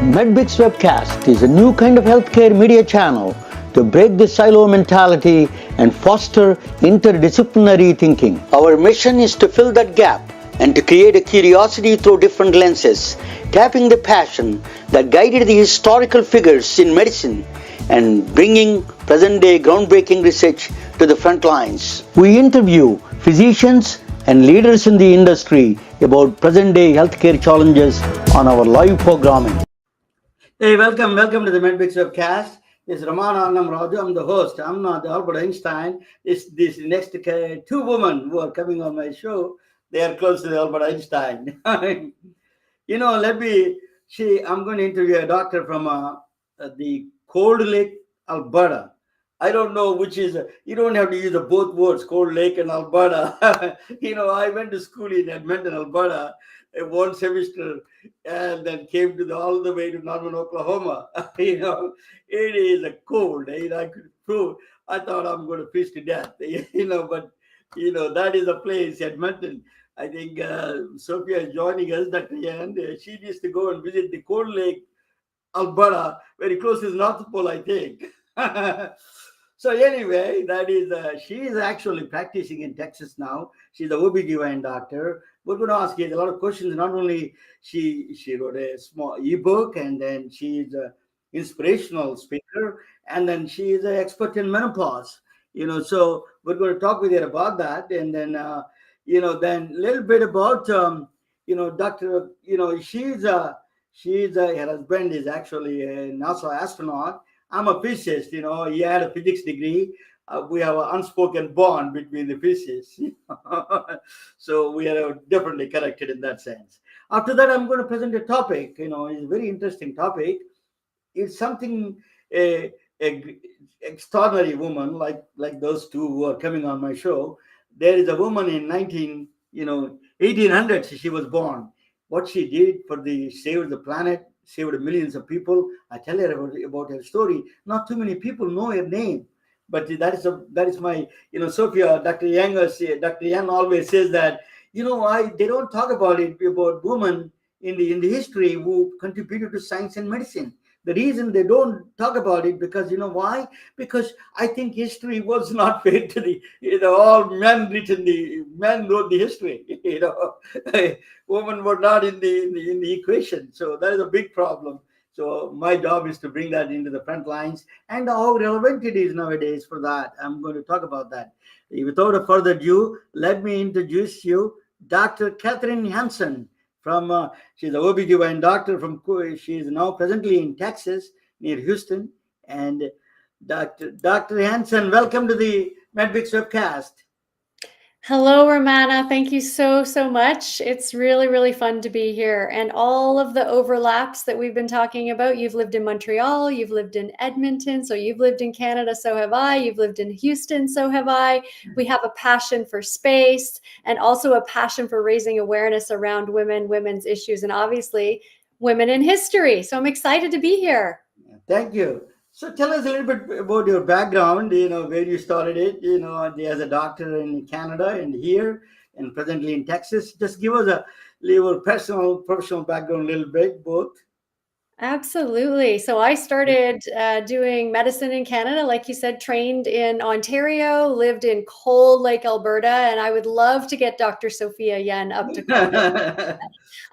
MedBricks Webcast is a new kind of healthcare media channel to break the silo mentality and foster interdisciplinary thinking. Our mission is to fill that gap and to create a curiosity through different lenses, tapping the passion that guided the historical figures in medicine and bringing present-day groundbreaking research to the front lines. We interview physicians and leaders in the industry about present-day healthcare challenges on our live programming. Hey, welcome to the MedBricks Webcast. This is Ramana Raju. I'm the host. I'm not Albert Einstein. This next two women who are coming on my show, they are close to the Albert Einstein. I'm going to interview a doctor from the Cold Lake, Alberta. I don't know which is, you don't have to use both words, Cold Lake and Alberta. I went to school in Edmonton, Alberta, one semester, and then came to all the way to Norman, Oklahoma. It is a cold. I could prove. I thought I'm going to freeze to death. But that is a place, Edmonton. I think Sophia is joining us, Dr. Yan. She needs to go and visit the Cold Lake, Alberta, very close to the North Pole, I think. So anyway, that is, she is actually practicing in Texas now. She's an OB/GYN doctor. We're going to ask her a lot of questions. Not only she wrote a small ebook, and then she's an inspirational speaker, and then she is an expert in menopause. So we're going to talk with her about that, and then then a little bit about Doctor. Her husband is actually a NASA astronaut. I'm a physicist, he had a physics degree. We have an unspoken bond between the physicists. So we are definitely connected in that sense. After that, I'm going to present a topic, it's a very interesting topic. It's something, a extraordinary woman like those two who are coming on my show. There is a woman in 1800s, she was born. What she did for save the planet, saved millions of people. I tell her about her story. Not too many people know her name, but that is my, Sophia, Dr. Yang always says that, they don't talk about women in the history who contributed to science and medicine. The reason they don't talk about it, because why? Because I think history was not fair to all men wrote the history. Women were not in the equation. So that is a big problem. So my job is to bring that into the front lines, and how relevant it is nowadays for that. I'm going to talk about that. Without further ado, let me introduce you Dr. Catherine Hansen. She's an OB/GYN doctor she is now presently in Texas near Houston. And Dr. Hansen, welcome to the MedBricks Webcast. Hello, Ramana. Thank you so much. It's really, really fun to be here. And all of the overlaps that we've been talking about, you've lived in Montreal, you've lived in Edmonton, so you've lived in Canada, so have I. You've lived in Houston, so have I. We have a passion for space and also a passion for raising awareness around women's issues, and obviously women in history. So I'm excited to be here. Thank you. So tell us a little bit about your background, where you started it, as a doctor in Canada and here and presently in Texas. Just give us your professional background a little bit, both. Absolutely. So I started doing medicine in Canada, like you said, trained in Ontario, lived in Cold Lake, Alberta, and I would love to get Dr. Sophia Yen up to Cold Lake.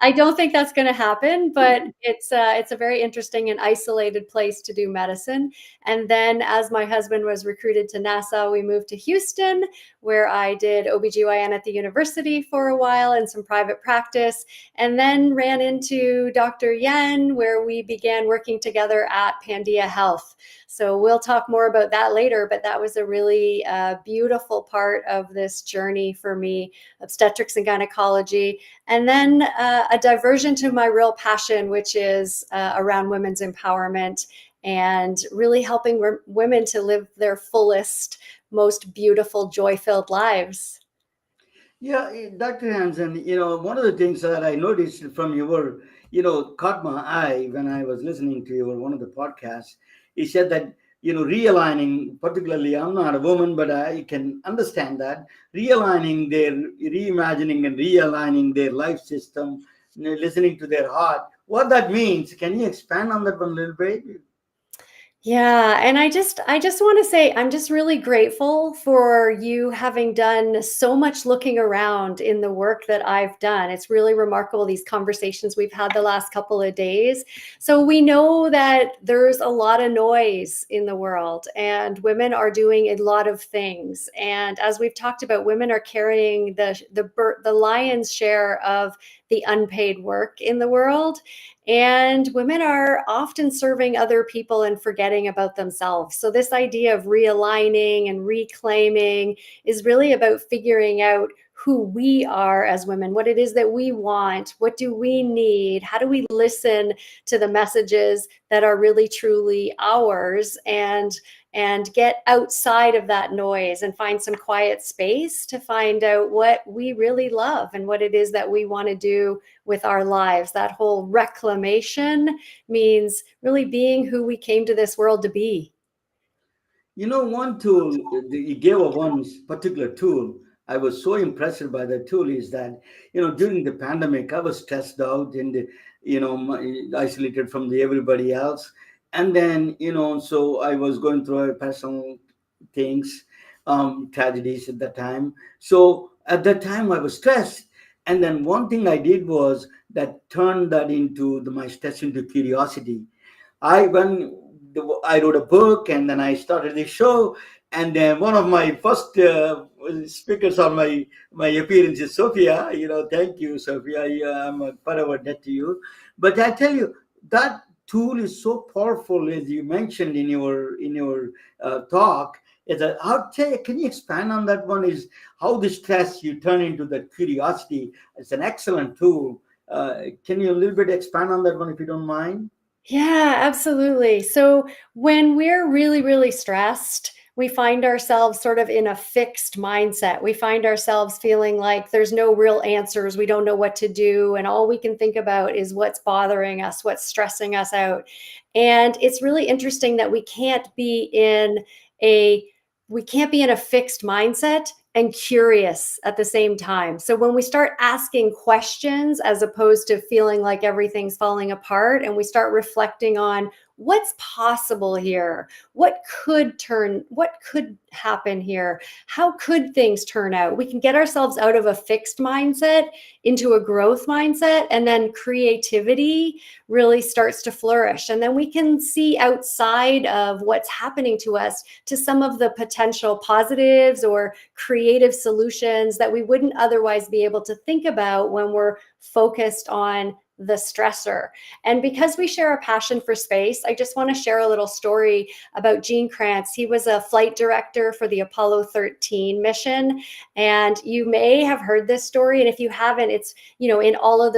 I don't think that's going to happen, but it's a very interesting and isolated place to do medicine. And then as my husband was recruited to NASA, we moved to Houston, where I did OB/GYN at the university for a while and some private practice, and then ran into Dr. Yen, where we began working together at Pandia Health. So we'll talk more about that later, but that was a really beautiful part of this journey for me, obstetrics and gynecology. And then a diversion to my real passion, which is around women's empowerment and really helping women to live their fullest, most beautiful, joy-filled lives. Yeah, Dr. Hansen, one of the things that I noticed from your, caught my eye when I was listening to one of the podcasts. You said that, realigning, particularly, I'm not a woman, but I can understand that, reimagining and realigning their life system, listening to their heart what that means. Can you expand on that one a little bit? Yeah, and I just want to say I'm just really grateful for you having done so much looking around in the work that I've done. It's really remarkable, these conversations we've had the last couple of days. So we know that there's a lot of noise in the world and women are doing a lot of things. And as we've talked about, women are carrying the lion's share of the unpaid work in the world. And women are often serving other people and forgetting about themselves. So, this idea of realigning and reclaiming is really about figuring out who we are as women, what it is that we want, what do we need, how do we listen to the messages that are really truly ours, and get outside of that noise and find some quiet space to find out what we really love and what it is that we want to do with our lives. That whole reclamation means really being who we came to this world to be. One tool you gave a one particular tool. I was so impressed by the tool is that during the pandemic I was stressed out and isolated from everybody else, and then so I was going through personal things, tragedies at that time. So at that time I was stressed, and then one thing I did was that turned that into my stress into curiosity. I wrote a book, and then I started the show. And then one of my first speakers on my appearance is Sophia. Thank you, Sophia. I'm a forever debt to you. But I tell you, that tool is so powerful, as you mentioned in your talk. Is that how? Can you expand on that one? Is how the stress you turn into that curiosity? It's an excellent tool. Can you a little bit expand on that one, if you don't mind? Yeah, absolutely. So when we're really, really stressed, we find ourselves sort of in a fixed mindset. We find ourselves feeling like there's no real answers. We don't know what to do. And all we can think about is what's bothering us, what's stressing us out. And it's really interesting that a we can't be in a fixed mindset and curious at the same time. So when we start asking questions as opposed to feeling like everything's falling apart, and we start reflecting on what's possible here, what could happen here, how could things turn out, we can get ourselves out of a fixed mindset into a growth mindset, and then creativity really starts to flourish. And then we can see outside of what's happening to us to some of the potential positives or creative solutions that we wouldn't otherwise be able to think about when we're focused on the stressor. And because we share a passion for space, I just want to share a little story about Gene Kranz. He was a flight director for the Apollo 13 mission, and you may have heard this story. And if you haven't, it's in all of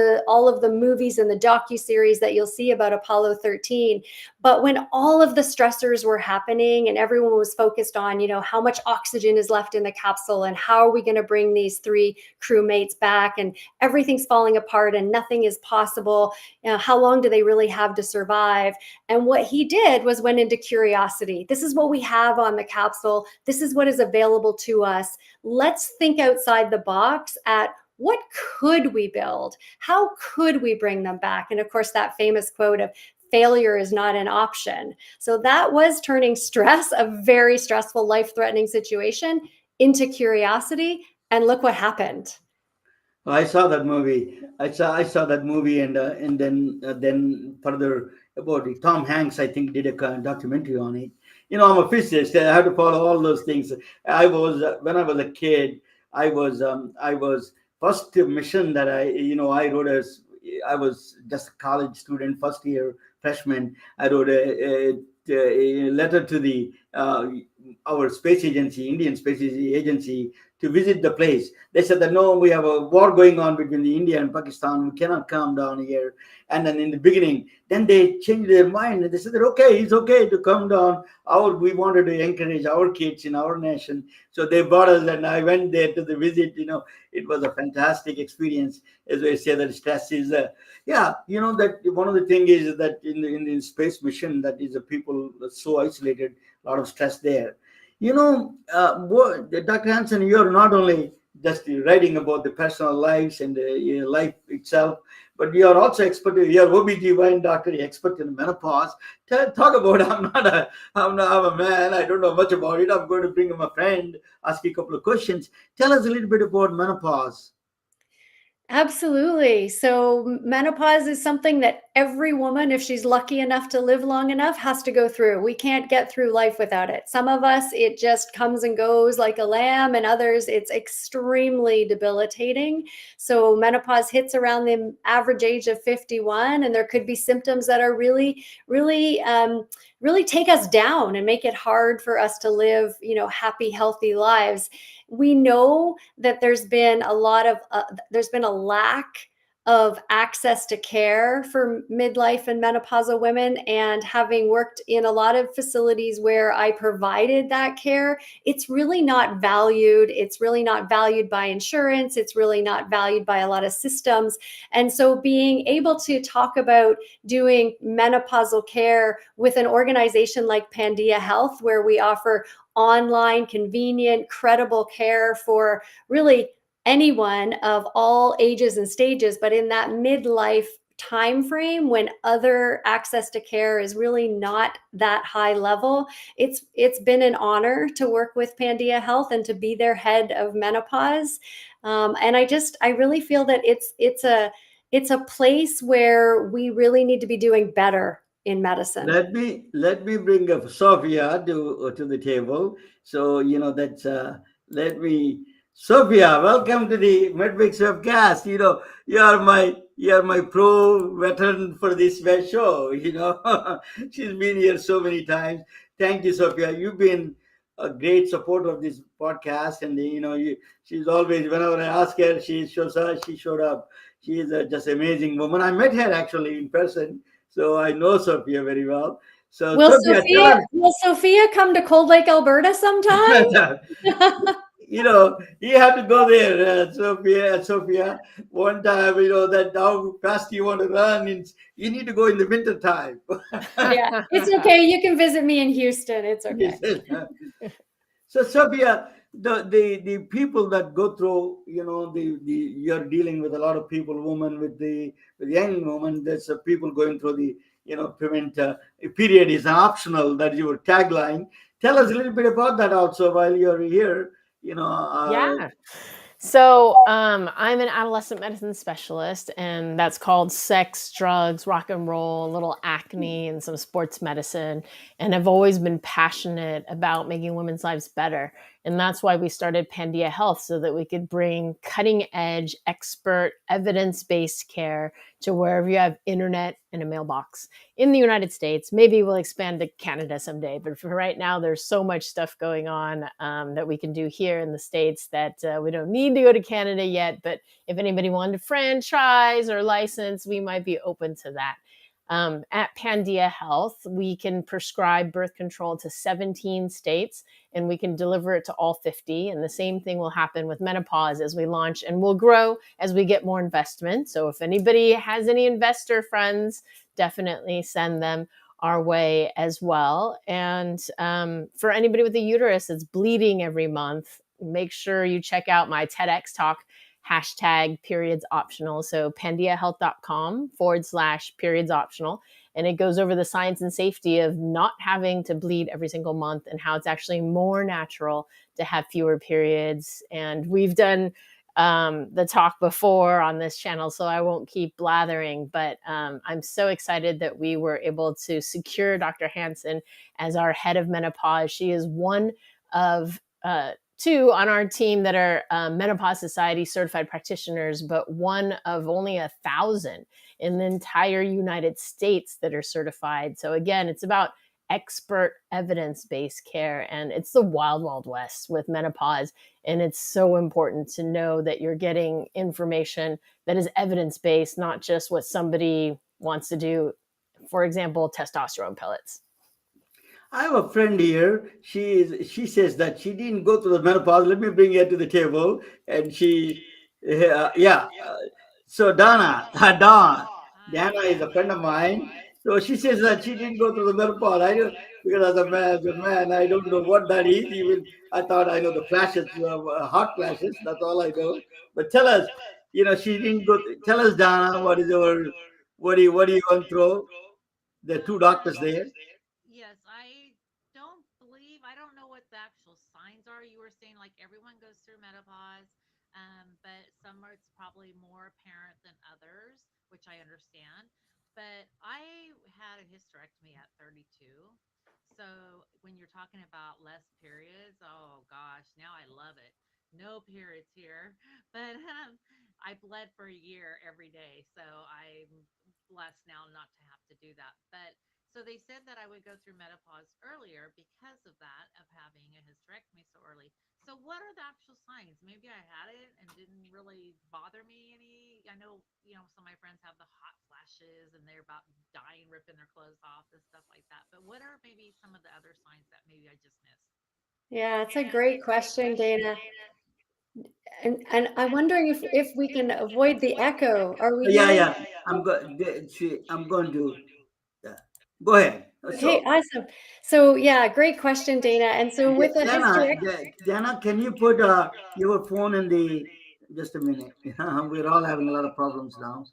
the movies and the docuseries that you'll see about Apollo 13. But when all of the stressors were happening and everyone was focused on, how much oxygen is left in the capsule and how are we going to bring these three crewmates back, and everything's falling apart and nothing is possible, how long do they really have to survive? And what he did was went into curiosity. This is what we have on the capsule. This is what is available to us. Let's think outside the box at what could we build? How could we bring them back? And of course, that famous quote of failure is not an option. So that was turning stress, a very stressful, life-threatening situation, into curiosity. And look what happened. I saw that movie. I saw that movie, and then further about it. Tom Hanks, I think, did a documentary on it. I'm a physicist. I had to follow all those things. I was when I was a kid. I was first mission that I wrote as I was just a college student, first year freshman. I wrote a letter to the our space agency, Indian Space Agency, to visit the place. They said that no, we have a war going on between the India and Pakistan. We cannot come down here. And then in the beginning, then they changed their mind and they said that okay, it's okay to come down. We wanted to encourage our kids in our nation, so they brought us, and I went there to the visit. It was a fantastic experience. As I say, that stress is, yeah, that one of the things is that in the space mission, that is the people are so isolated, a lot of stress there. Dr. Hansen, you're not only just writing about the personal lives and life itself. But you are also expert. You are OBGYN doctor, you're expert in menopause. Talk about. I'm a man. I don't know much about it. I'm going to bring my friend, ask you a couple of questions. Tell us a little bit about menopause. Absolutely. So, menopause is something that every woman, if she's lucky enough to live long enough, has to go through. We can't get through life without it. Some of us, it just comes and goes like a lamb, and others, it's extremely debilitating. So, menopause hits around the average age of 51, and there could be symptoms that are really take us down and make it hard for us to live, happy, healthy lives. We know that there's been a lack of access to care for midlife and menopausal women. And having worked in a lot of facilities where I provided that care, it's really not valued. It's really not valued by insurance. It's really not valued by a lot of systems. And so being able to talk about doing menopausal care with an organization like Pandia Health, where we offer online, convenient, credible care for really anyone of all ages and stages, but in that midlife time frame when other access to care is really not that high level, it's been an honor to work with Pandia Health and to be their head of menopause. And I really feel that it's a place where we really need to be doing better in medicine. Let me bring up Sophia to the table. So that's let me Sophia, welcome to the MedBricks webcast. You are my pro veteran for this web show. She's been here so many times. Thank you, Sophia. You've been a great supporter of this podcast, and she's always, whenever I ask her, she shows up. She showed up. She is just amazing woman. I met her actually in person, so I know Sophia very well. So Will Sophia, Sophia will Sophia come to Cold Lake, Alberta sometime? tell us. You have to go there, Sophia. One time, that how fast you want to run. You need to go in the winter time. Yeah, it's okay. You can visit me in Houston. It's okay. So Sophia, the people that go through, you're dealing with a lot of people, women with young women. There's people going through the prevent period is optional. That your tagline. Tell us a little bit about that also while you're here. Yeah. So I'm an adolescent medicine specialist, and that's called sex, drugs, rock and roll, a little acne, and some sports medicine. And I've always been passionate about making women's lives better. And that's why we started Pandia Health, so that we could bring cutting edge, expert, evidence based care to wherever you have internet and a mailbox in the United States. Maybe we'll expand to Canada someday, but for right now, there's so much stuff going on that we can do here in the States that we don't need to go to Canada yet. But if anybody wanted to franchise or license, we might be open to that. At Pandia Health, we can prescribe birth control to 17 states, and we can deliver it to all 50. And the same thing will happen with menopause as we launch, and we'll grow as we get more investment. So if anybody has any investor friends, definitely send them our way as well. And for anybody with a uterus that's bleeding every month, make sure you check out my TEDx talk, #periods optional. So pandiahealth.com/periods optional. And it goes over the science and safety of not having to bleed every single month, and how it's actually more natural to have fewer periods. And we've done the talk before on this channel, so I won't keep blathering, but I'm so excited that we were able to secure Dr. Hansen as our head of menopause. She is one of two on our team that are Menopause Society certified practitioners, but one of only 1,000 in the entire United States that are certified. So again, it's about expert evidence-based care, and it's the wild, wild west with menopause. And it's so important to know that you're getting information that is evidence-based, not just what somebody wants to do. For example, testosterone pellets. I have a friend here. She says that she didn't go through the menopause. Let me bring her to the table. And yeah. So Dana, Dana is a friend of mine. So she says that she didn't go through the menopause. I don't, because as a man, I don't know what that is. Even I thought I know the flashes, hot flashes. That's all I know. But tell us, she didn't go. Tell us, Dana, what is your, what do you went through? There are two doctors there. Yes, I don't know what the actual signs are. You were saying like everyone goes through menopause, but some are, it's probably more apparent than others, which I understand. But I had a hysterectomy at 32. So when you're talking about less periods, oh gosh, now I love it. No periods here, but I bled for a year every day, so I'm blessed now not to have to do that. But so they said that I would go through menopause earlier because of that, of having a hysterectomy so early. So what are the actual signs? Maybe I had it and didn't really bother me any. I know, some of my friends have the hot flashes and they're about dying, ripping their clothes off and stuff like that. But what are maybe some of the other signs that maybe I just missed? Yeah, it's a great question, Dana. And I'm wondering if we can avoid the echo. Are we Yeah, hearing? yeah. I'm going to. Yeah. Go ahead. Okay, So, awesome. So yeah, great question, Dana. And so with a Dana, hysterectomy, Dana, can you put your phone in the? Just a minute. We're all having a lot of problems now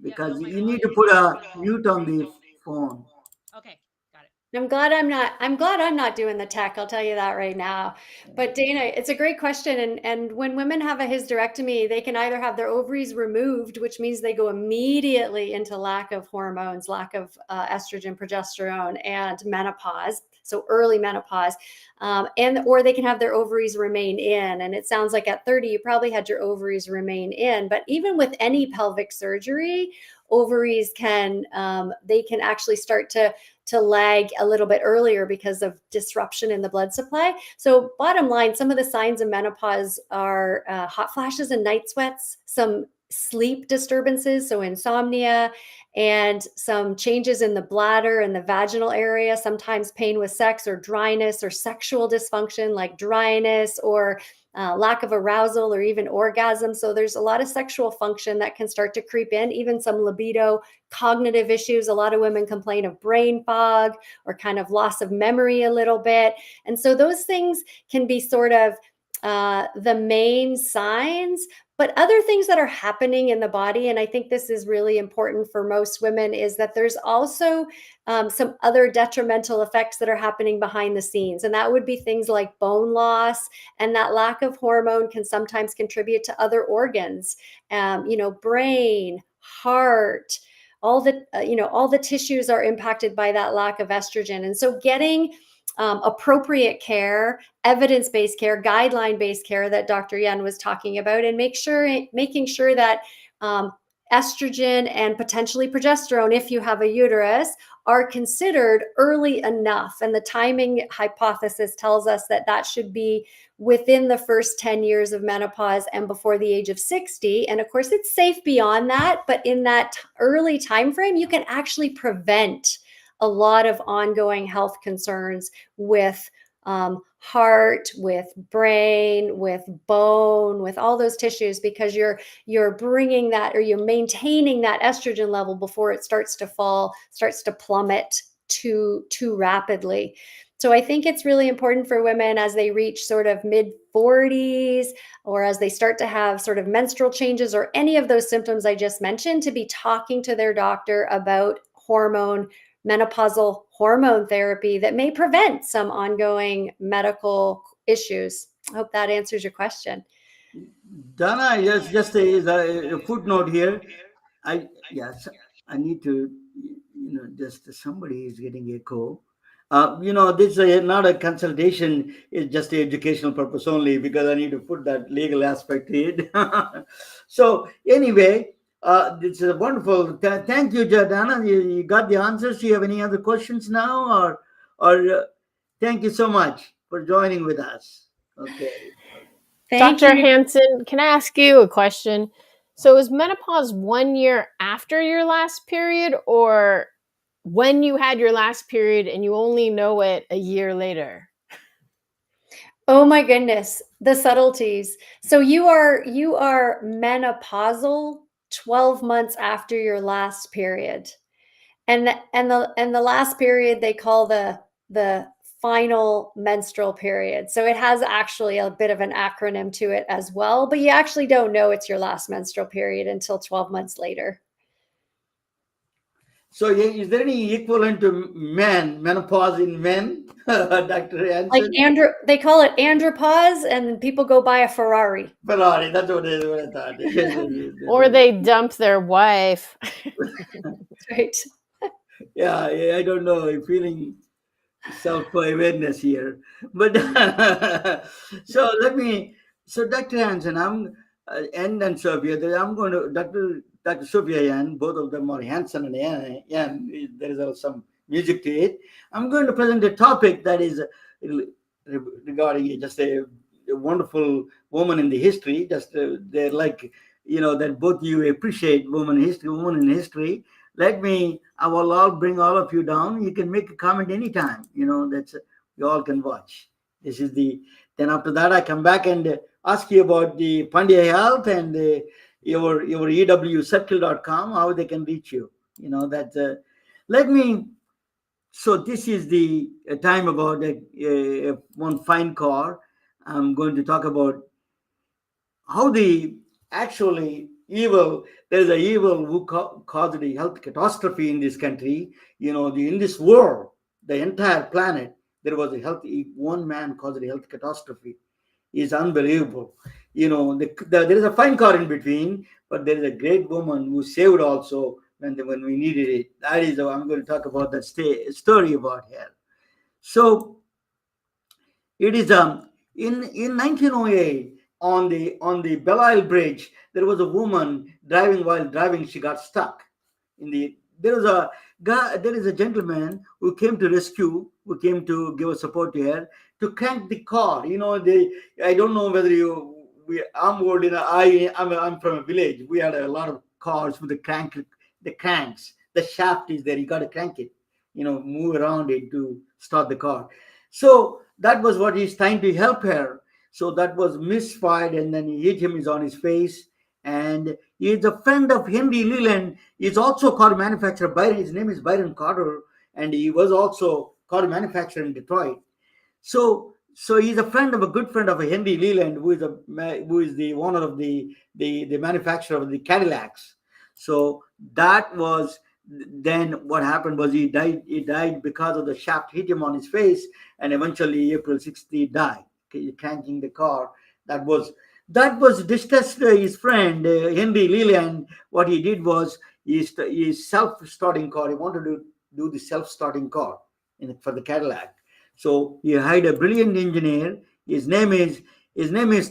Yep, no, because my you need to volume put is a pretty low. mute on the phone. Okay, got it. I'm glad I'm not doing the tech, I'll tell you that right now. But Dana, it's a great question. And when women have a hysterectomy, they can either have their ovaries removed, which means they go immediately into lack of hormones, lack of estrogen, progesterone, and menopause. So early menopause, and or they can have their ovaries remain in. And it sounds like at 30, you probably had your ovaries remain in. But even with any pelvic surgery, ovaries can they can actually start to lag a little bit earlier because of disruption in the blood supply. So, bottom line, some of the signs of menopause are hot flashes and night sweats, some sleep disturbances, so insomnia, and some changes in the bladder and the vaginal area, sometimes pain with sex or dryness or sexual dysfunction like dryness or lack of arousal or even orgasm. So there's a lot of sexual function that can start to creep in, even some libido, cognitive issues. A lot of women complain of brain fog or kind of loss of memory a little bit. And so those things can be sort of the main signs. But other things that are happening in the body, and I think this is really important for most women, is that there's also some other detrimental effects that are happening behind the scenes. And that would be things like bone loss, and that lack of hormone can sometimes contribute to other organs, brain, heart, all the tissues are impacted by that lack of estrogen. And so getting appropriate care, evidence-based care, guideline-based care that Dr. Yen was talking about, and making sure that estrogen and potentially progesterone, if you have a uterus, are considered early enough. And the timing hypothesis tells us that that should be within the first 10 years of menopause and before the age of 60. And of course, it's safe beyond that, but in that early time frame, you can actually prevent a lot of ongoing health concerns with heart, with brain, with bone, with all those tissues, because you're bringing that, or you're maintaining that estrogen level before it starts to fall, starts to plummet too rapidly. So I think it's really important for women as they reach sort of mid 40s, or as they start to have sort of menstrual changes or any of those symptoms I just mentioned, to be talking to their doctor about menopausal hormone therapy that may prevent some ongoing medical issues. I hope that answers your question. Dana, yes, just a footnote here. Yes, I need to, just somebody is getting echo. This is not a consultation, it's just an educational purpose only because I need to put that legal aspect to it. So, anyway, this is wonderful. Thank you, Dana. You got the answers. Do you have any other questions now? Or thank you so much for joining with us. Okay. Thank Dr. you. Hansen, can I ask you a question? So is menopause 1 year after your last period, or when you had your last period and you only know it a year later? Oh my goodness, the subtleties. So you are menopausal 12 months after your last period. and the last period they call the final menstrual period. So it has actually a bit of an acronym to it as well, but you actually don't know it's your last menstrual period until 12 months later. So, is there any equivalent to menopause in men, Dr. Like Hansen? they call it andropause, and people go buy a Ferrari. Ferrari, that's what I thought. Or they dump their wife. Right. Yeah, I don't know. I'm feeling self-awareness here, but so Dr. Hansen, and Sophia, I'm going to Dr. Sophia and both of them are Hansen and Yan. There is some music to it. I'm going to present a topic that is regarding just a wonderful woman in the history. Just they're like that both you appreciate women in history. I will all bring all of you down. You can make a comment anytime. That's you all can watch. This is then after that I come back and ask you about the Pandya Health and your ewcircle.com, how they can reach you. Let me. So this is the time about one fine car. I'm going to talk about how the actually evil there's a evil who caused a health catastrophe in this country. In this world, the entire planet, there was one man caused a health catastrophe. Is unbelievable. There is a fine car in between, but there is a great woman who saved also when we needed it. That is I'm going to talk about that story about her. So it is in 1908 on the Belle Isle Bridge. There was a woman driving. While driving, she got stuck. There was a guy. There is a gentleman who came to rescue. Who came to give a support to her to crank the car. I don't know whether I'm old. I'm from a village. We had a lot of cars with the cranks. The shaft is there. You got to crank it. Move around it to start the car. So that was what he's trying to help her. So that was misfired, and then he hit him is on his face. And he is a friend of Henry Leland. He's also a car manufacturer. His name is Byron Carter, and he was also car manufacturer in Detroit. So he's a good friend of Henry Leland, who is the owner of the manufacturer of the Cadillacs. So that was then what happened was he died. He died because of the shaft hit him on his face, and eventually April 6th he died, cranking the car. That was discussed. His friend Henry Leland. What he did was he self-starting car. He wanted to do the self-starting car for the Cadillac. So he hired a brilliant engineer. His name is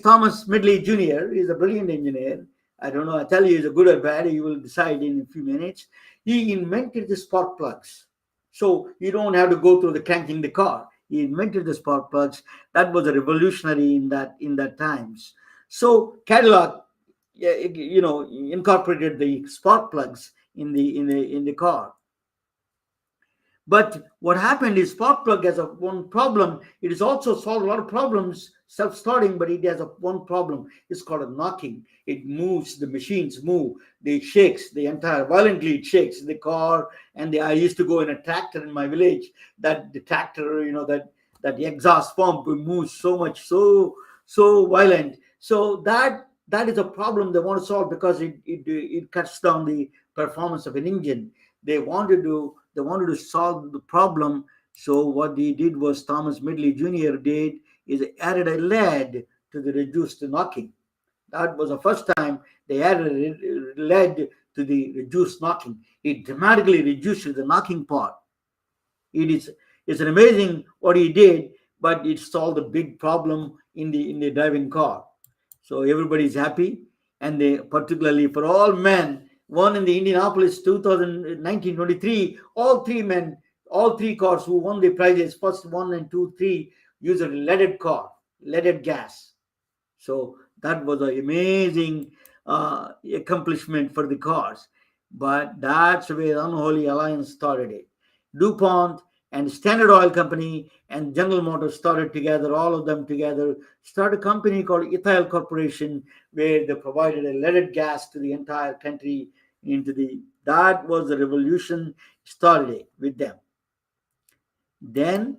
Thomas Medley Jr. He's a brilliant engineer. I don't know. I tell you, he's a good or bad. You will decide in a few minutes. He invented the spark plugs, so you don't have to go through the cranking the car. He invented the spark plugs. That was a revolutionary in that times. So Cadillac, incorporated the spark plugs in the car. But what happened is spark plug has one problem. It is also solved a lot of problems, self-starting, but it has one problem. It's called a knocking. It moves, the machines move, it shakes violently it shakes the car. And I used to go in a tractor in my village, that the tractor, that exhaust pump moves so much, so violent. So that is a problem they want to solve, because it cuts down the performance of an engine. They wanted to solve the problem. So what they did was Thomas Medley Jr. did is added a lead to the reduced knocking. That was the first time they added lead to the reduced knocking. It dramatically reduced the knocking part. It's an amazing what he did, but it solved a big problem in the driving car. So everybody's happy, and particularly for all men, won in the Indianapolis 1923. All three cars who won the prizes, first 1 and 2, 3, used a leaded gas. So that was an amazing accomplishment for the cars. But that's where Unholy Alliance started it. DuPont and Standard Oil Company and General Motors started together, all of them together, started a company called Ethyl Corporation, where they provided a leaded gas to the entire country. That was a revolution. started with them. Then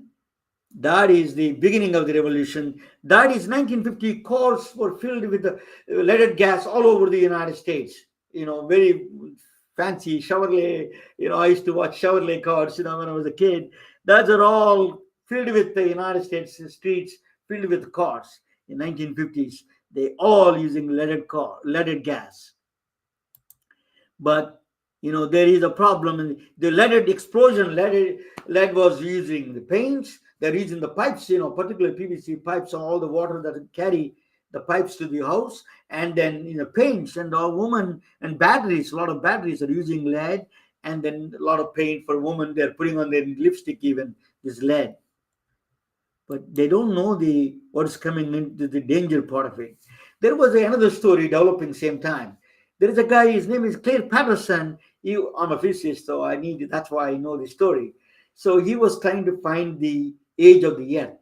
that is the beginning of the revolution. That is 1950. Cars were filled with the leaded gas all over the United States. Very fancy Chevrolet. I used to watch Chevrolet cars. When I was a kid, those are all filled with the United States streets filled with cars in 1950s. They all using leaded gas. But there is a problem in the leaded explosion. Lead was using the paints. They're using the pipes, particularly PVC pipes, on all the water that carry the pipes to the house, and then paints and all women and batteries. A lot of batteries are using lead, and then a lot of paint for women. They're putting on their lipstick even this lead, but they don't know what is coming into the danger part of it. There was another story developing same time. There is a guy, his name is Claire Patterson. I'm a physicist, so that's why I know the story. So he was trying to find the age of the earth.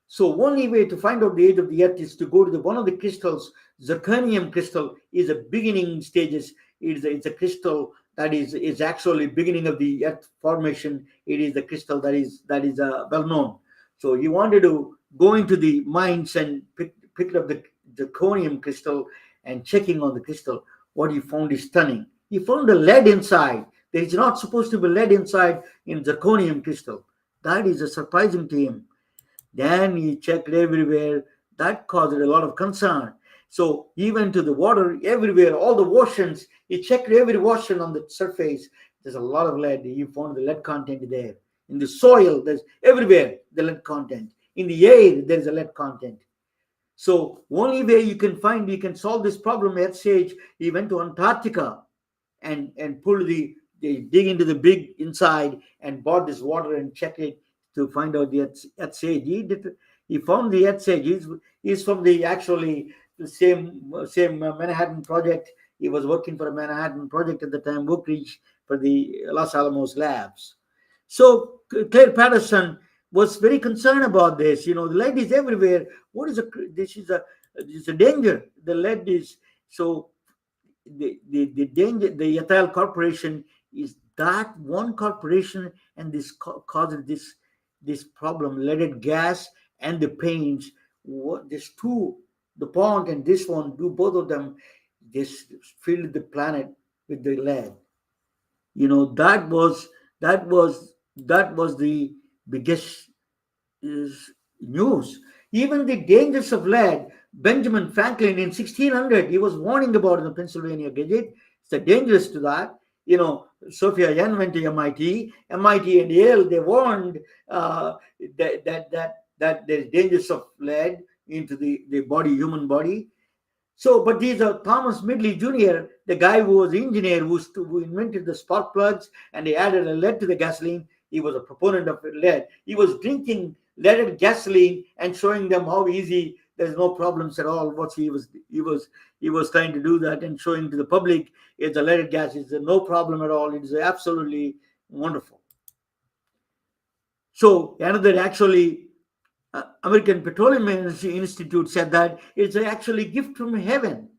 So only way to find out the age of the earth is to go to one of the crystals. Zirconium crystal is a beginning stages. It's a crystal that is actually beginning of the earth formation. It is the crystal that is well known. So he wanted to go into the mines and pick up the zirconium crystal, and checking on the crystal. What he found is stunning. He found a lead inside. There is not supposed to be lead inside in zirconium crystal. That is surprising to him. Then he checked everywhere. That caused a lot of concern. So he went to the water everywhere, all the oceans. He checked every ocean on the surface. There's a lot of lead. He found the lead content there. In the soil, there's everywhere the lead content. In the air, there's a lead content. So only way you can solve this problem at stage, he went to Antarctica and pulled they dig into the big inside and bought this water and checked it to find out the earth stage. He found the earth stage. He's from the same Manhattan project. He was working for a Manhattan project at the time, Oak Ridge, for the Los Alamos labs. So Claire Patterson was very concerned about this. The lead is everywhere. This is a danger. The lead is so the danger. The Ethyl Corporation is that one corporation, and this causes this problem. Leaded gas and the paints. There's two, the pond and this one, do both of them. This filled the planet with the lead. That was the biggest news. Even the dangers of lead, Benjamin Franklin in 1600, he was warning about in the Pennsylvania Gazette. It's dangerous to that. Sophia Yan went to MIT and Yale. They warned that there's dangers of lead into the body, human body. So, but these are Thomas Midley Jr., the guy who was engineer, who invented the spark plugs, and he added a lead to the gasoline. He was a proponent of lead. He was drinking leaded gasoline and showing them how easy. There's no problems at all. What he was trying to do that and showing to the public, it's a leaded gas. It's no problem at all. It is absolutely wonderful. So another American Petroleum Institute said that it's actually a gift from heaven.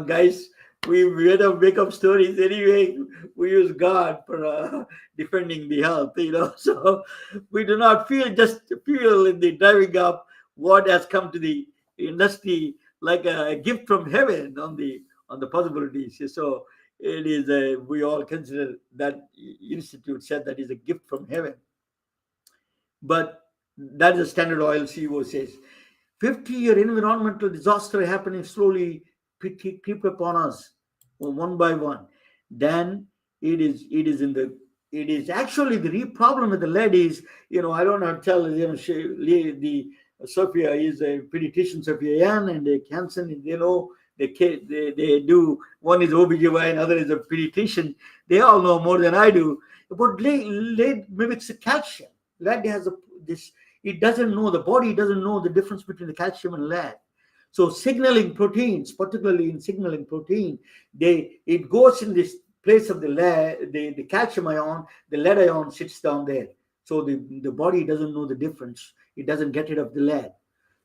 Guys, we made up make up stories anyway. We use God for defending the health. So we do not feel in the driving up what has come to the industry like a gift from heaven on the possibilities. So it is we all consider that institute said that is a gift from heaven. But that is a Standard Oil CEO says. 50-year environmental disaster happening slowly creep upon us one by one. Then it is actually the problem with the lead is, I don't know, tell, the Sophia is a pediatrician, Sophia Yan and Hansen, they do, one is OBGYN, other is a pediatrician. They all know more than I do. But lead mimics calcium. Lead has it doesn't know, the body doesn't know the difference between the calcium and lead. So signaling proteins, particularly in signaling protein, it goes in this place of the lead, the calcium ion, the lead ion sits down there. So the body doesn't know the difference. It doesn't get rid of the lead.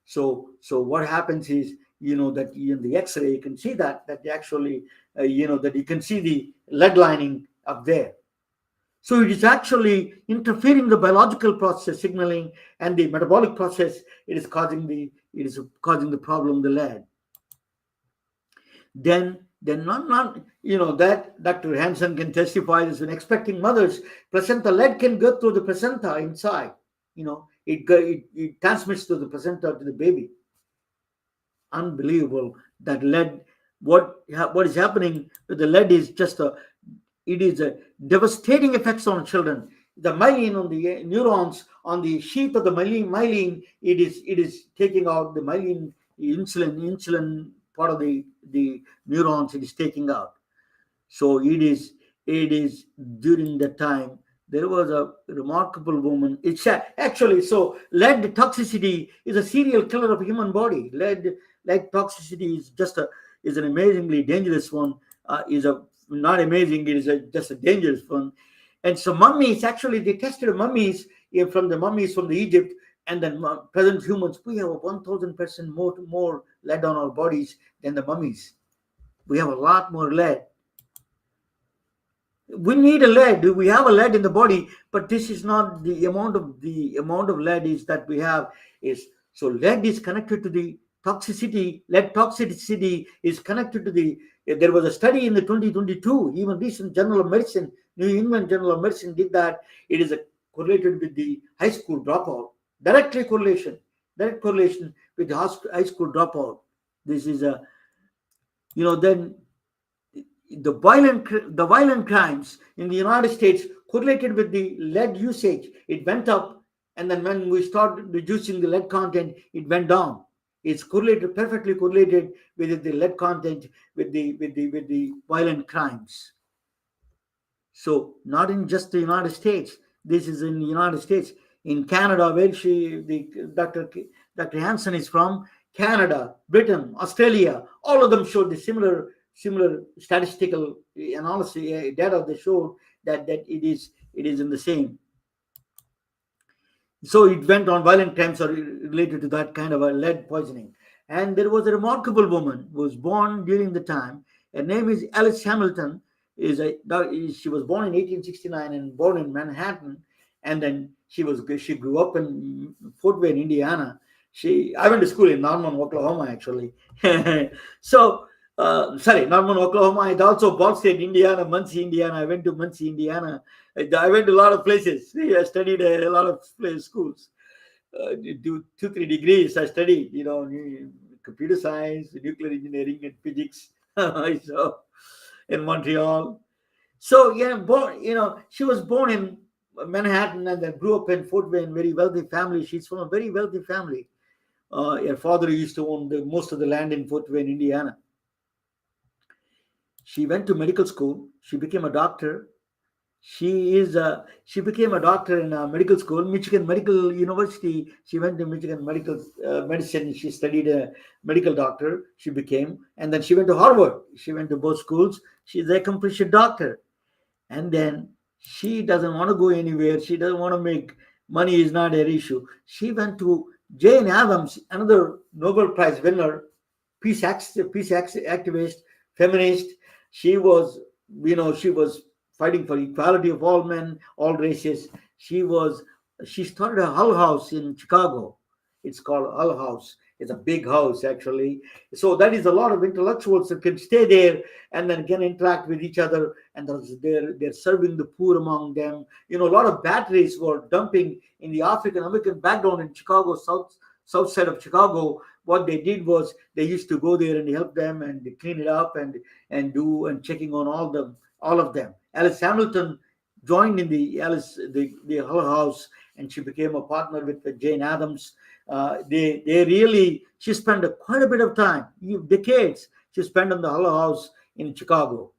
So what happens is, that in the X-ray you can see that actually, that you can see the lead lining up there. So it is actually interfering the biological process signaling and the metabolic process. It is causing the problem, the lead. Then not that Dr. Hansen can testify this. When expecting mothers, placenta lead can go through the placenta inside. It transmits to the placenta to the baby. Unbelievable that lead. What is happening with the lead is it is a devastating effects on children. The myelin on the neurons on the sheath of the myelin, it is taking out the myelin, insulin part of the neurons. It is taking out. So it is during that time there was a remarkable woman. It's actually, so lead toxicity is a serial killer of human body. Lead toxicity is an amazingly dangerous one. Is a Not amazing. It is just a dangerous one. And so mummies, actually they tested mummies, from the Egypt, and then present humans. We have 1,000% more lead on our bodies than the mummies. We have a lot more lead. We need a lead. We have a lead in the body, but this is not the amount of lead is that we have is. So lead is connected to the toxicity. Lead toxicity is connected to the. There was a study in the 2022, even recent Journal of Medicine, New England Journal of Medicine did that. It is correlated with the high school dropout. Direct correlation with the high school dropout. This is then the violent crimes in the United States correlated with the lead usage. It went up, and then when we started reducing the lead content, it went down. It's perfectly correlated with the lead content with the violent crimes. So not in just the United States. This is in the United States. In Canada, where Dr. Hansen is from, Canada, Britain, Australia, all of them showed the similar statistical analysis data. They showed that it is in the same. So it went on. Violent crimes are related to that kind of a lead poisoning. And there was a remarkable woman who was born during the time. Her name is Alice Hamilton. She was born in 1869 and born in Manhattan. And then she grew up in Fort Wayne, Indiana. I went to school in Norman, Oklahoma, actually. Norman, Oklahoma. I also Ball State, Indiana, Muncie, Indiana. I went to Muncie, Indiana. I went to a lot of places. I studied a lot of schools. Do 2-3 degrees. I studied, computer science, nuclear engineering, and physics. So in Montreal. So she was born in Manhattan and then grew up in Fort Wayne, very wealthy family. She's from a very wealthy family. Her father used to own most of the land in Fort Wayne, Indiana. She went to medical school. She became a doctor. She became a doctor in medical school, Michigan Medical University. She went to Michigan Medical Medicine. She studied a medical doctor. She became, and then she went to Harvard. She went to both schools. She's an accomplished doctor. And then she doesn't want to go anywhere. She doesn't want to make money. Is not her issue. She went to Jane Addams, another Nobel Prize winner, peace activist, feminist. She was fighting for equality of all men, all races. She started a Hull House in Chicago. It's called Hull House. It's a big house, actually. So that is a lot of intellectuals that can stay there and then can interact with each other. And they're serving the poor among them. A lot of batteries were dumping in the African American background in Chicago, south side of Chicago. What they did was they used to go there and help them and clean it up and checking on all of them. Alice Hamilton joined in the Hull House, and she became a partner with Jane Addams. She spent quite a bit of time, decades. She spent in the Hull House in Chicago.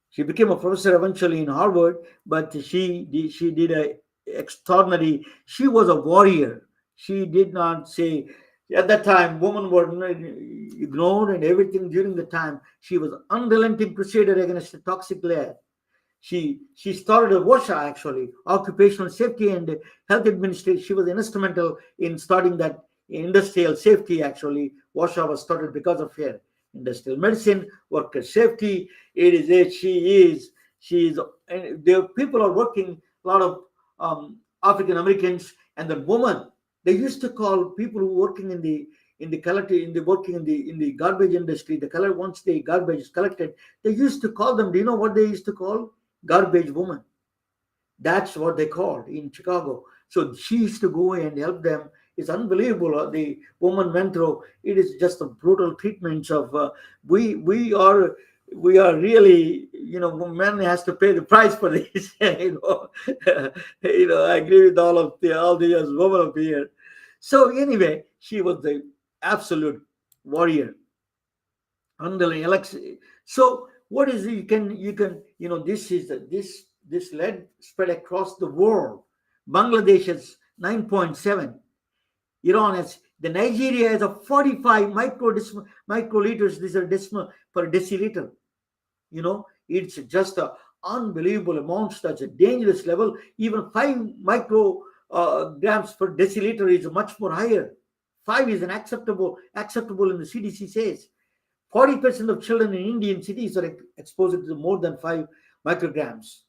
She became a professor eventually in Harvard, but she did a extraordinary. She was a warrior. She did not say. At that time, women were ignored and everything. During the time, she was an unrelenting crusader against the toxic lead. She started a WOSHA, actually, Occupational Safety and Health Administration. She was instrumental in starting that industrial safety, actually. WOSHA was started because of her. Industrial medicine, worker safety. She is and there people are working, a lot of African Americans, and the woman, they used to call people who working in the collecting in the working in the garbage industry, the color once the garbage is collected, they used to call them. Do you know what they used to call? Garbage woman. That's what they called in Chicago. So she used to go and help them. It's unbelievable. The woman went through. It is just a brutal treatments of. We we are we are really, man has to pay the price for this. I agree with all the women up here. So anyway, she was the absolute warrior underlying election. So what is it? This is this lead spread across the world. Bangladesh has 9.7. Iran has, the Nigeria has a 45 microliters. These are decimal per deciliter. It's just a unbelievable amounts. That's a dangerous level. Even 5 grams per deciliter is much more higher. 5 is an acceptable in the CDC says. 40% of children in Indian cities are exposed to more than 5 micrograms.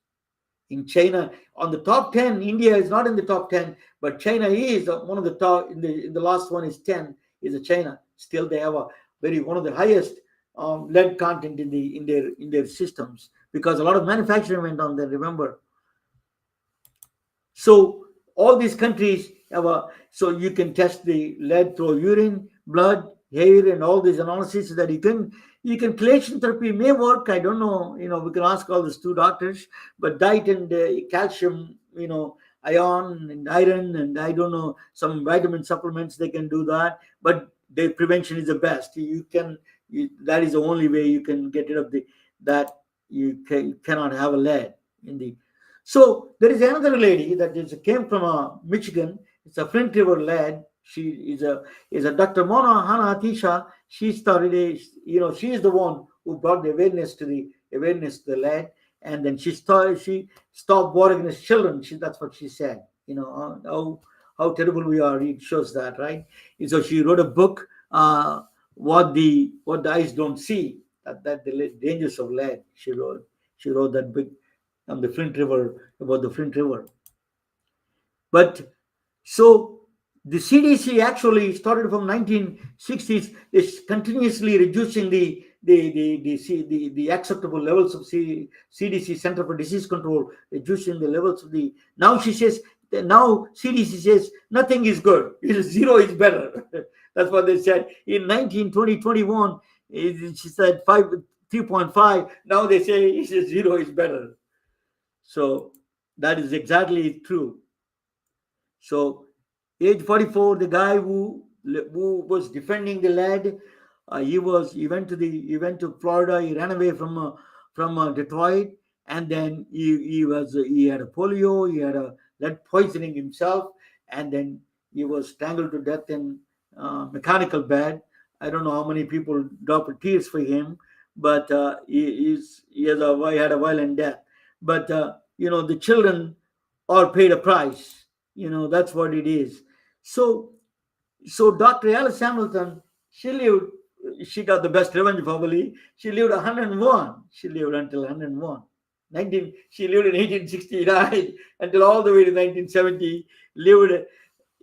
In China, on the top 10, India is not in the top 10, but China is one of the top. In the last one is 10. Is a China. Still, they have a one of the highest lead content in their systems, because a lot of manufacturing went on there. Remember, so all these countries have so you can test the lead through urine, blood, hair, and all these analyses, so that you can chelation therapy may work. I don't know. We can ask all these two doctors, but diet and calcium, iron and iron, and I don't know, some vitamin supplements, they can do that. But the prevention is the best. That is the only way you can get rid of that. Cannot have a lead in the. So there is another lady that came from Michigan. It's a Flint River lad. She is a Dr. Mona Hana Atisha. She started she is the one who brought the awareness to the lad, and then she stopped war against children. That's what she said. How terrible we are. It shows that, right? And so she wrote a book, what the eyes don't see. That the dangers of lead. She wrote that book on the Flint River, about the Flint River. But so the CDC actually started from 1960s, is continuously reducing the acceptable levels of CDC, Center for Disease Control, reducing the levels of the. Now she says that now CDC says nothing is good. Zero is better. That's what they said in 2021. She said 3.5. Now they say zero is better. So that is exactly true. So age 44, the guy who was defending the lad, he went to Florida. He ran away from Detroit, and then he had a polio. He had a lead poisoning himself, and then he was strangled to death in mechanical bed. I don't know how many people dropped tears for him, but he had a violent death. But the children all paid a price. That's what it is. So Dr. Alice Hamilton, she got the best revenge probably. She lived 101. She lived until 101. She lived in 1869 until all the way to 1970. Lived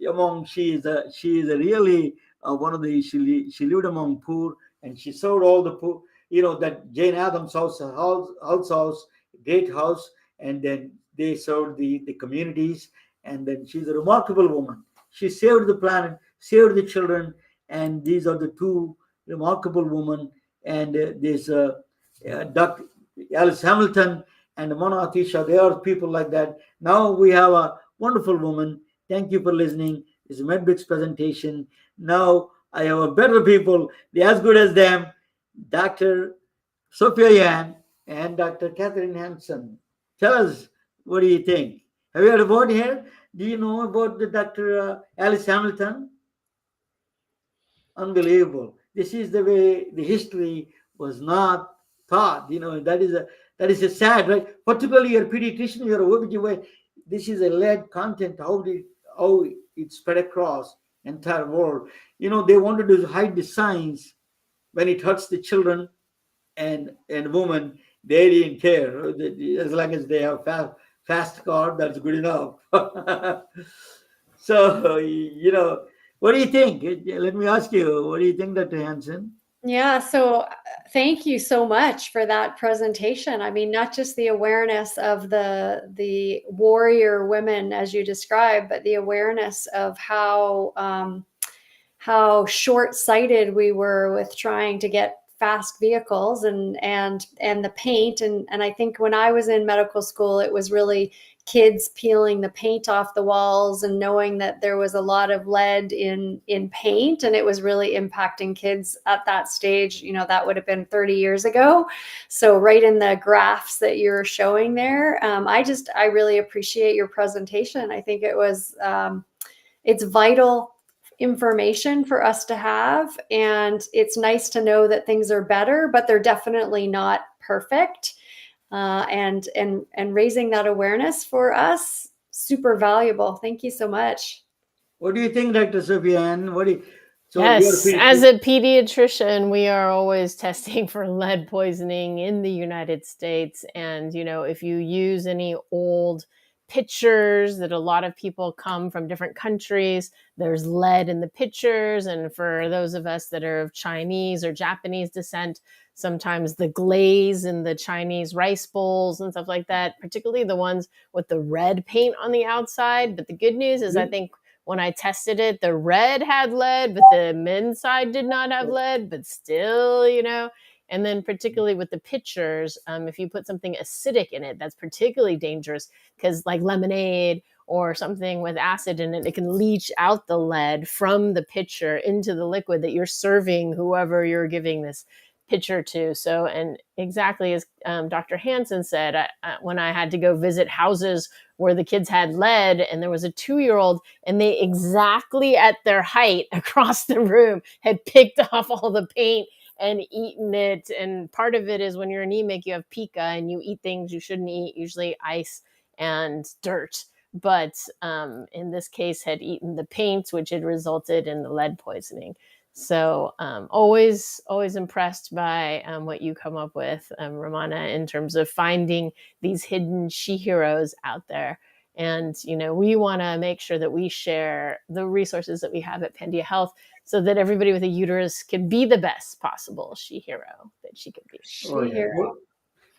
among, she is a really one of the, she lived among poor, and she served all the poor. That Jane Addams house, great house, and then they served the communities, and then she's a remarkable woman. She saved the planet, saved the children, and these are the two remarkable women. And there's Dr. Alice Hamilton and Mona Atisha. They are people like that. Now we have a wonderful woman. Thank you for listening. It's a MedBricks presentation. Now I have a better people. They're as good as them. Dr. Sophia Yan and Dr. Catherine Hansen. Tell us, what do you think? Have you heard about her? Do you know about the Dr. Alice Hamilton? Unbelievable. This is the way the history was not taught. That is a sad, right? Particularly you're a pediatrician, you're a OBGYN. This is a lead content. How it spread across entire world. They wanted to hide the signs when it hurts the children and women, They didn't care. As long as they have fast car, that's good enough. So, what do you think? Let me ask you, what do you think, Dr. Hansen? Yeah, so thank you so much for that presentation. I mean, not just the awareness of the warrior women as you described, but the awareness of how short-sighted we were with trying to get fast vehicles and the paint and I think when I was in medical school, it was really kids peeling the paint off the walls and knowing that there was a lot of lead in paint and it was really impacting kids at that stage. That would have been 30 years ago. So right in the graphs that you're showing there, I really appreciate your presentation. I think it's vital information for us to have, and it's nice to know that things are better, but they're definitely not perfect. And raising that awareness for us, super valuable. Thank you so much. What do you think, Dr. Sophia? And so you're Yes, as a pediatrician, we are always testing for lead poisoning in the United States. And, if you use any old pictures that a lot of people come from different countries, there's lead in the pictures. And for those of us that are of Chinese or Japanese descent, sometimes the glaze in the Chinese rice bowls and stuff like that, particularly the ones with the red paint on the outside. But the good news is I think when I tested it, the red had lead, but the men's side did not have lead, but still, and then particularly with the pitchers, if you put something acidic in it, that's particularly dangerous because like lemonade or something with acid in it, it can leach out the lead from the pitcher into the liquid that you're serving whoever you're giving this pitcher to. So, and exactly as Dr. Hansen said, when I had to go visit houses where the kids had lead and there was a 2-year-old and they exactly at their height across the room had picked off all the paint and eaten it. And part of it is when you're anemic, you have pica and you eat things you shouldn't eat, usually ice and dirt. But in this case had eaten the paint, which had resulted in the lead poisoning. So always impressed by what you come up with, Ramana, in terms of finding these hidden she heroes out there. And, we want to make sure that we share the resources that we have at Pandia Health so that everybody with a uterus can be the best possible she hero that she could be.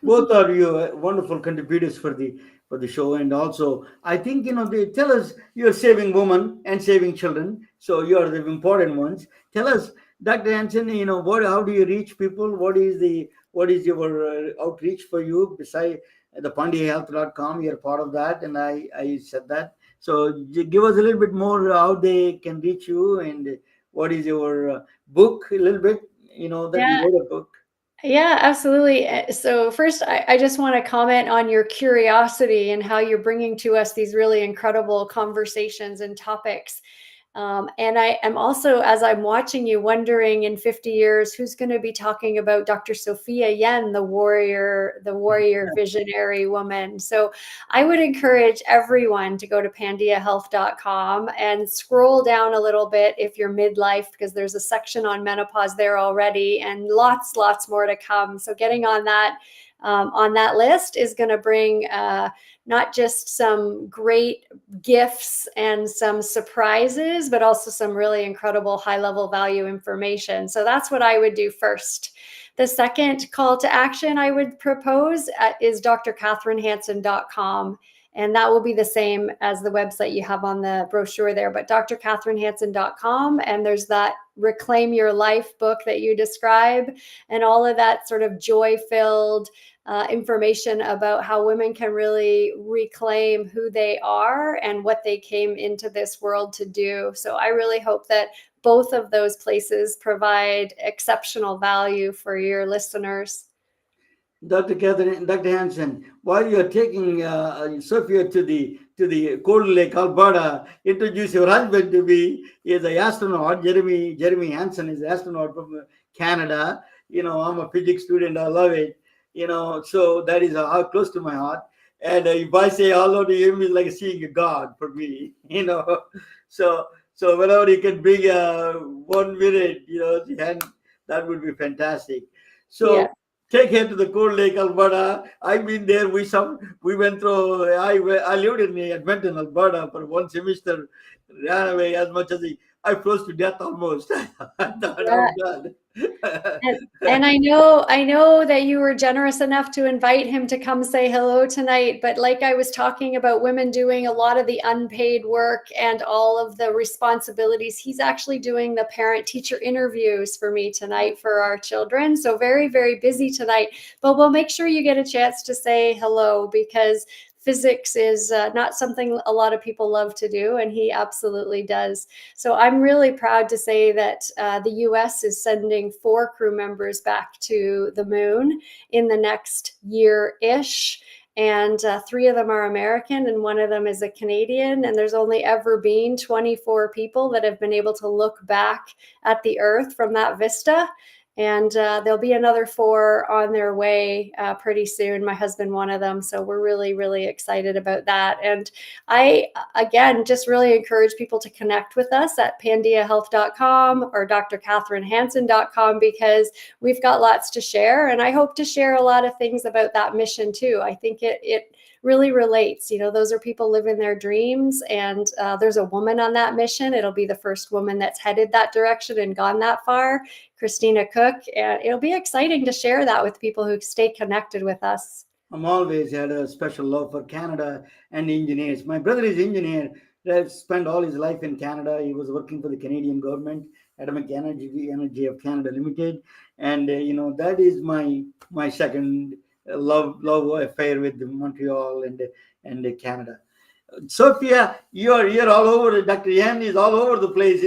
Both are you wonderful contributors for the show, and also I think they tell us you're saving women and saving children, so you are the important ones. Tell us, Dr. Hansen, how do you reach people? What is your outreach for you besides the pandiahealth.com? You're part of that, and I said that. So give us a little bit more how they can reach you, and what is your book a little bit? That you wrote a book. Yeah, absolutely. So first, I just want to comment on your curiosity and how you're bringing to us these really incredible conversations and topics. And I am also, as I'm watching you, wondering in 50 years, who's going to be talking about Dr. Sophia Yen, the warrior visionary woman. So I would encourage everyone to go to pandiahealth.com and scroll down a little bit if you're midlife, because there's a section on menopause there already and lots more to come. So getting on that list is going to bring not just some great gifts and some surprises, but also some really incredible high-level value information. So that's what I would do first. The second call to action I would propose is drkatherinehansen.com. And that will be the same as the website you have on the brochure there, but drkatherinehansen.com. And there's that Reclaim Your Life book that you describe, and all of that sort of joy-filled information about how women can really reclaim who they are and what they came into this world to do. So I really hope that both of those places provide exceptional value for your listeners. Dr. Hansen, while you are taking Sophia to the Cold Lake, Alberta, introduce your husband to me. He is an astronaut. Jeremy Hansen is an astronaut from Canada. I'm a physics student. I love it. So that is close to my heart. And if I say hello to him, it's like seeing a God for me. So whenever he can bring 1 minute, and that would be fantastic. So. Yeah. Take her to the Cold Lake, Alberta. I've been there. We went through. I lived in Edmonton, Alberta, for one semester. Ran away as much as I froze to death almost. I thought I Yeah. was done. And I know that you were generous enough to invite him to come say hello tonight. But like I was talking about women doing a lot of the unpaid work and all of the responsibilities, he's actually doing the parent teacher interviews for me tonight for our children. So very, very busy tonight. But we'll make sure you get a chance to say hello, because physics is not something a lot of people love to do, and he absolutely does. So I'm really proud to say that the US is sending 4 crew members back to the moon in the next year-ish. And 3 of them are American and 1 of them is a Canadian. And there's only ever been 24 people that have been able to look back at the Earth from that vista. And there'll be another 4 on their way pretty soon. My husband, one of them. So we're really, really excited about that. And I, again, just really encourage people to connect with us at pandiahealth.com or drcatherinehansen.com, because we've got lots to share. And I hope to share a lot of things about that mission too. I think it really relates. You know, those are people living their dreams, and there's a woman on that mission. It'll be the first woman that's headed that direction and gone that far, Christina Cook. And it'll be exciting to share that with people who stay connected with us. I'm always had a special love for Canada and engineers. My brother is engineer. That spent all his life in Canada. He was working for the Canadian government, Atomic Energy of Canada Limited, and that is my second love affair with Montreal and Canada. Sophia, you're all over. Dr. Yan is all over the place.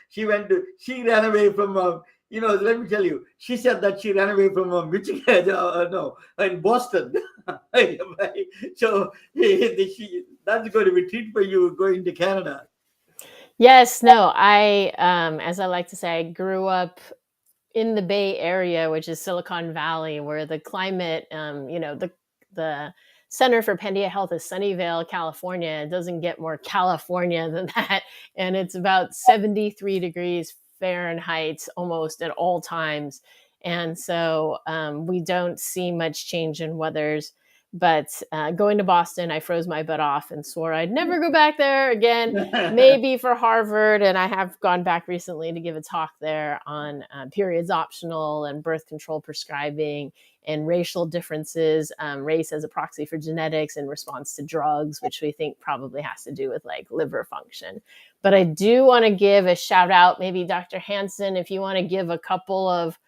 She ran away from. Let me tell you. She said that she ran away from Michigan. No, in Boston. So that's going to be a treat for you going to Canada. Yes, no, as I like to say, I grew up in the Bay Area, which is Silicon Valley, where the climate, the Center for Pandia Health is Sunnyvale, California. It doesn't get more California than that. And it's about 73 degrees Fahrenheit almost at all times. And so we don't see much change in weathers. But going to Boston, I froze my butt off and swore I'd never go back there again, maybe for Harvard. And I have gone back recently to give a talk there on periods optional and birth control prescribing and racial differences, race as a proxy for genetics in response to drugs, which we think probably has to do with like liver function. But I do want to give a shout out, maybe Dr. Hansen, if you want to give a couple of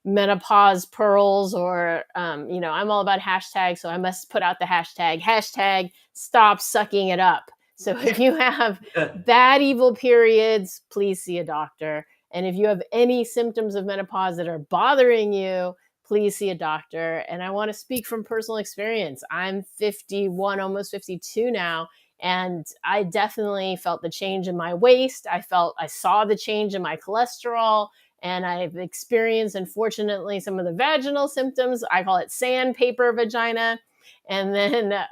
menopause pearls, or I'm all about hashtags, so I must put out the hashtag stop sucking it up. So if you have bad evil periods, please see a doctor. And if you have any symptoms of menopause that are bothering you, please see a doctor. And I want to speak from personal experience. I'm 51, almost 52 now, and I definitely felt the change in my waist. I saw the change in my cholesterol. And I've experienced, unfortunately, some of the vaginal symptoms. I call it sandpaper vagina. And then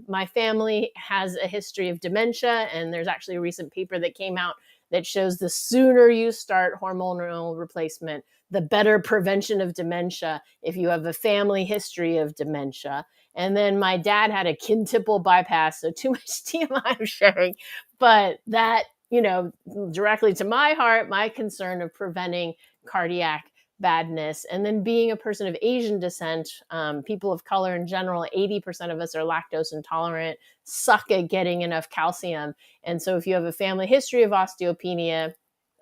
my family has a history of dementia. And there's actually a recent paper that came out that shows the sooner you start hormonal replacement, the better prevention of dementia if you have a family history of dementia. And then my dad had a quintuple bypass, so too much TMI I'm sharing. But that, directly to my heart, my concern of preventing cardiac badness. And then being a person of Asian descent, people of color in general, 80% of us are lactose intolerant, suck at getting enough calcium. And so if you have a family history of osteopenia,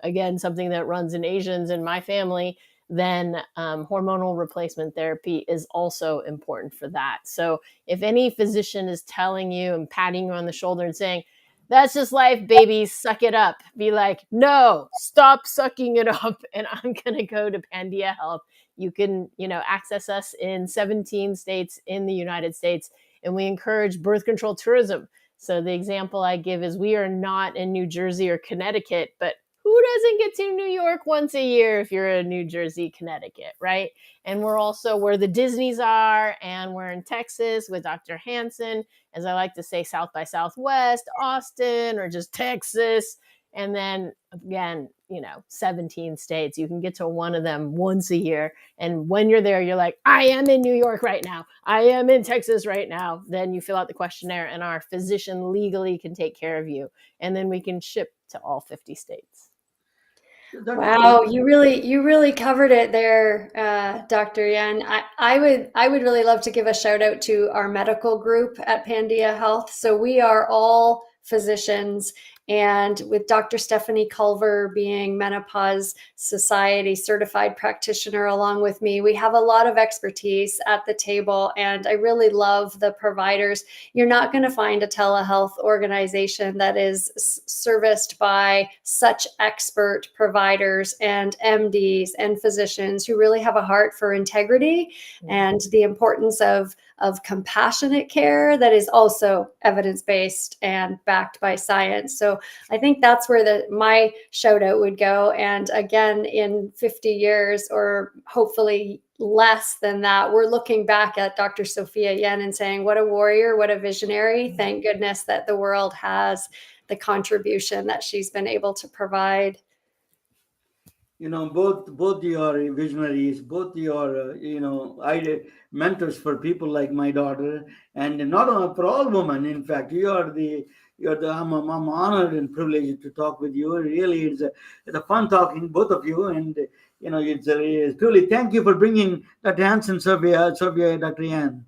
again, something that runs in Asians in my family, then hormonal replacement therapy is also important for that. So if any physician is telling you and patting you on the shoulder and saying, that's just life, baby, suck it up, be like, no, stop sucking it up, and I'm going to go to Pandia Health. You can, access us in 17 states in the United States, and we encourage birth control tourism. So the example I give is we are not in New Jersey or Connecticut, but who doesn't get to New York once a year if you're in New Jersey, Connecticut, right? And we're also where the Disneys are, and we're in Texas with Dr. Hansen, as I like to say, South by Southwest, Austin, or just Texas. And then again, 17 states, you can get to one of them once a year. And when you're there, you're like, I am in New York right now. I am in Texas right now. Then you fill out the questionnaire and our physician legally can take care of you. And then we can ship to all 50 states. Wow, you really covered it there, Dr. Yan. I would really love to give a shout out to our medical group at Pandia Health. So we are all physicians, and with Dr. Stephanie Culver being Menopause Society certified practitioner along with me, we have a lot of expertise at the table, and I really love the providers. You're not going to find a telehealth organization that is serviced by such expert providers and MDs and physicians who really have a heart for integrity and the importance of compassionate care that is also evidence-based and backed by science. So I think that's where my shout out would go. And again, in 50 years, or hopefully less than that, we're looking back at Dr. Sophia Yan and saying, what a warrior, what a visionary. Thank goodness that the world has the contribution that she's been able to provide. Both your visionaries, both your mentors for people like my daughter, and not only for all women. In fact, I'm honored and privileged to talk with you. Really, it's a fun talking, both of you, and it's truly thank you for bringing Dr. Hansen, Sophia, Dr. Yan.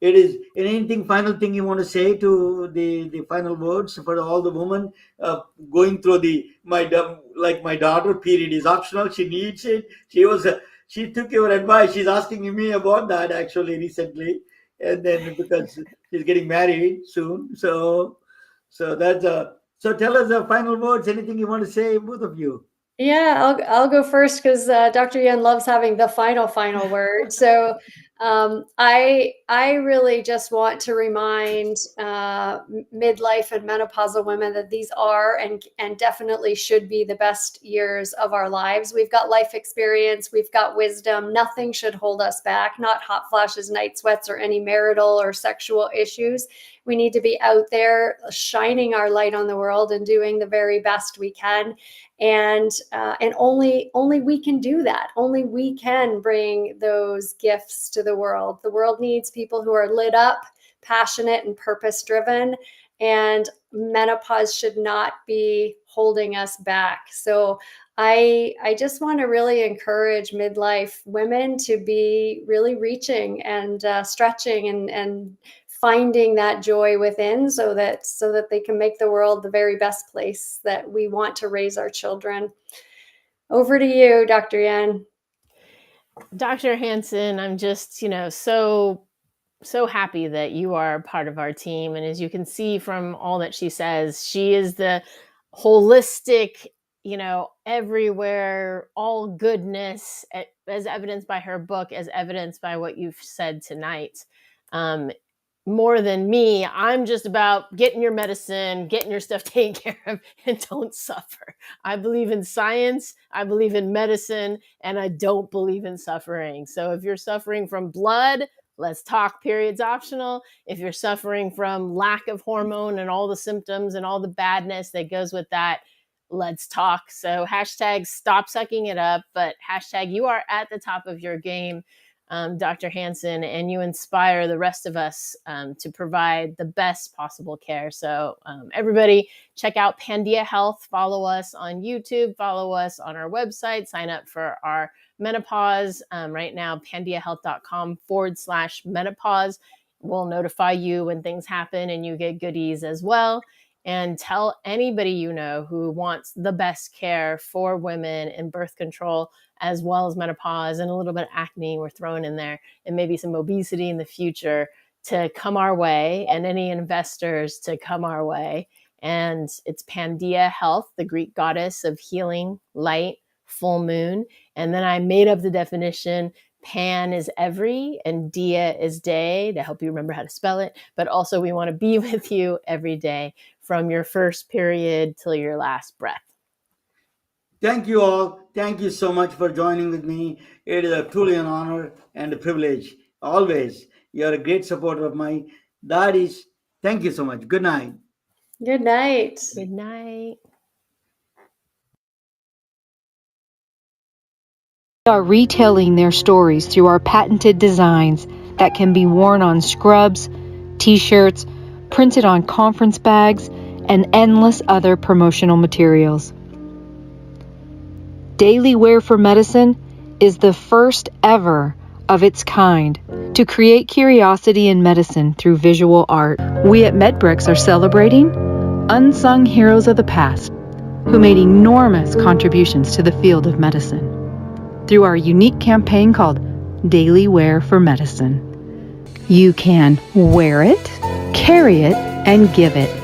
It is anything final thing you want to say to the final words for all the women going through my daughter period is optional. She needs it. She took your advice. She's asking me about that actually recently, and then because she's getting married soon. So that's so tell us the final words. Anything you want to say, both of you? Yeah, I'll go first because Dr. Yan loves having the final word. So I really just want to remind midlife and menopausal women that these are and definitely should be the best years of our lives. We've got life experience, we've got wisdom. Nothing should hold us back, not hot flashes, night sweats, or any marital or sexual issues. We need to be out there shining our light on the world and doing the very best we can. And only we can do that. Only we can bring those gifts to the world. The world needs people who are lit up, passionate, and purpose-driven. And menopause should not be holding us back. So I just want to really encourage midlife women to be really reaching and stretching and finding that joy within so that they can make the world the very best place that we want to raise our children. Over to you, Dr. Yan. Dr. Hansen, I'm just, so happy that you are part of our team. And as you can see from all that she says, she is the holistic, everywhere, all goodness, as evidenced by her book, as evidenced by what you've said tonight. More than me, I'm just about getting your medicine, getting your stuff taken care of, and don't suffer. I believe in science, I believe in medicine, and I don't believe in suffering. So if you're suffering from blood, let's talk, period's optional. If you're suffering from lack of hormone and all the symptoms and all the badness that goes with that, let's talk. So hashtag stop sucking it up, but hashtag you are at the top of your game, Dr. Hansen, and you inspire the rest of us to provide the best possible care. So everybody check out Pandia Health, follow us on YouTube, follow us on our website, sign up for our menopause. Right now, pandiahealth.com/menopause will notify you when things happen and you get goodies as well. And tell anybody you know who wants the best care for women in birth control, as well as menopause and a little bit of acne we're throwing in there, and maybe some obesity in the future, to come our way, and any investors to come our way. And it's Pandia Health, the Greek goddess of healing, light, full moon. And then I made up the definition. Pan is every and dia is day, to help you remember how to spell it. But also we want to be with you every day from your first period till your last breath. Thank you all. Thank you so much for joining with me. It is truly an honor and a privilege. Always. You're a great supporter of mine. That is, thank you so much. Good night. Good night. Good night. We are retelling their stories through our patented designs that can be worn on scrubs, t-shirts, printed on conference bags, and endless other promotional materials. Daily Wear for Medicine is the first ever of its kind to create curiosity in medicine through visual art. We at MedBricks are celebrating unsung heroes of the past who made enormous contributions to the field of medicine through our unique campaign called Daily Wear for Medicine. You can wear it, carry it, and give it.